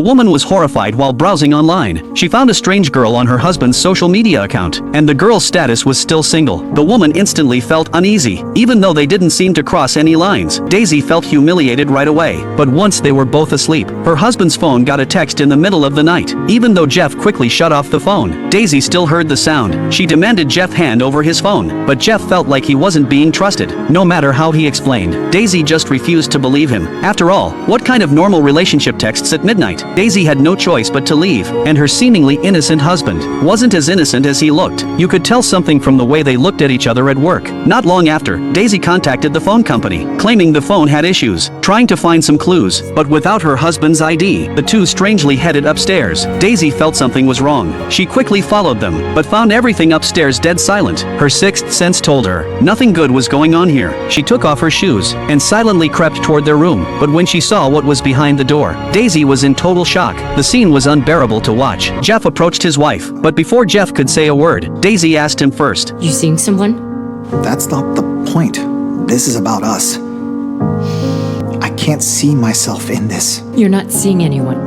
woman was horrified while browsing online. She found a strange girl on her husband's social media account, and the girl's status was still single. The woman instantly felt uneasy, even though they didn't seem to cross any lines. Daisy felt humiliated right away, but once they were both asleep, her husband's phone got a text in the middle of the night. Even though Jeff quickly shut off the phone, Daisy still heard the sound. She demanded Jeff hand over his phone, but Jeff felt like he wasn't being trusted. No matter how he explained, Daisy just refused to believe him. After all, what kind of normal relationship texts at midnight? Daisy had no choice but to leave, and her seemingly innocent husband wasn't as innocent as he looked. You could tell something from the way they looked at each other at work. Not long after, Daisy contacted the phone company, claiming the phone had issues, trying to find some clues, but without her husband's ID. The two strangely headed upstairs. Daisy felt something was wrong. She quickly followed them, but found everything upstairs dead silent. Her sixth sense told her nothing good was going on here. She took off her shoes and silently crept toward their room, but when she saw what was behind the door, Daisy was in total shock. The scene was unbearable to watch. Jeff approached his wife, but before Jeff could say a word, Daisy asked him first. You seeing someone? That's not the point. This is about us. I can't see myself in this. You're not seeing anyone.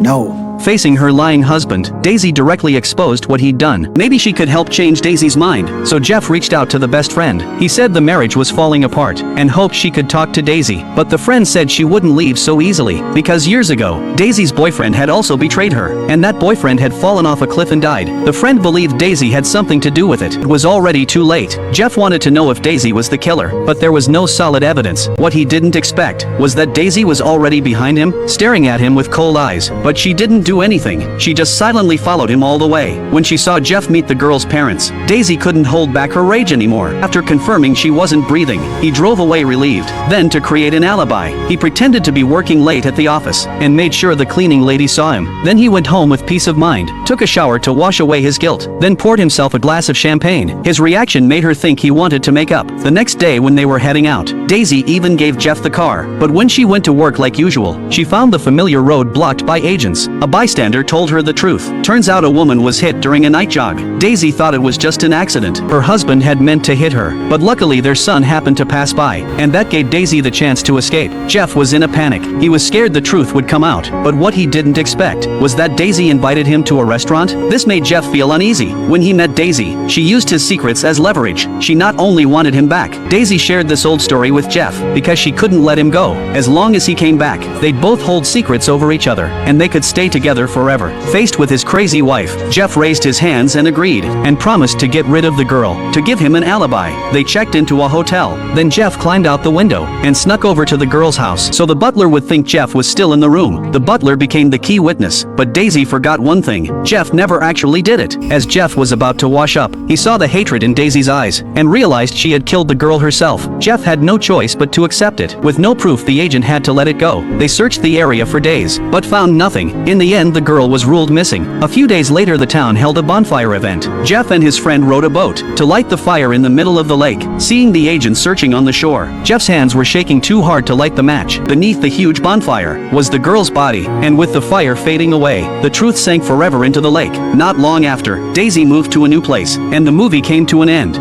No. Facing her lying husband, Daisy directly exposed what he'd done. Maybe she could help change Daisy's mind, so Jeff reached out to the best friend. He said the marriage was falling apart, and hoped she could talk to Daisy. But the friend said she wouldn't leave so easily, because years ago, Daisy's boyfriend had also betrayed her, and that boyfriend had fallen off a cliff and died. The friend believed Daisy had something to do with it. It was already too late. Jeff wanted to know if Daisy was the killer, but there was no solid evidence. What he didn't expect was that Daisy was already behind him, staring at him with cold eyes. But she didn't do anything. She just silently followed him all the way. When she saw Jeff meet the girl's parents, Daisy couldn't hold back her rage anymore. After confirming she wasn't breathing, he drove away relieved. Then, to create an alibi, he pretended to be working late at the office and made sure the cleaning lady saw him. Then he went home with peace of mind, took a shower to wash away his guilt, then poured himself a glass of champagne. His reaction made her think he wanted to make up. The next day when they were heading out, Daisy even gave Jeff the car. But when she went to work like usual, she found the familiar road blocked by agents. A bystander told her the truth. Turns out a woman was hit during a night jog. Daisy thought it was just an accident. Her husband had meant to hit her, but luckily their son happened to pass by, and that gave Daisy the chance to escape. Jeff was in a panic. He was scared the truth would come out, but what he didn't expect was that Daisy invited him to a restaurant. This made Jeff feel uneasy. When he met Daisy, she used his secrets as leverage. She not only wanted him back. Daisy shared this old story with Jeff because she couldn't let him go. As long as he came back, they'd both hold secrets over each other, and they could stay together forever. Faced with his crazy wife, Jeff raised his hands and agreed, and promised to get rid of the girl, to give him an alibi. They checked into a hotel. Then Jeff climbed out the window and snuck over to the girl's house so the butler would think Jeff was still in the room. The butler became the key witness, but Daisy forgot one thing. Jeff never actually did it. As Jeff was about to wash up, he saw the hatred in Daisy's eyes and realized she had killed the girl herself. Jeff had no choice but to accept it. With no proof, the agent had to let it go. They searched the area for days, but found nothing. In the end, the girl was ruled missing. A few days later, the town held a bonfire event. Jeff and his friend rowed a boat to light the fire in the middle of the lake. Seeing the agent searching on the shore, Jeff's hands were shaking too hard to light the match. Beneath the huge bonfire was the girl's body, and with the fire fading away, the truth sank forever into the lake. Not long after, Daisy moved to a new place, and the movie came to an end.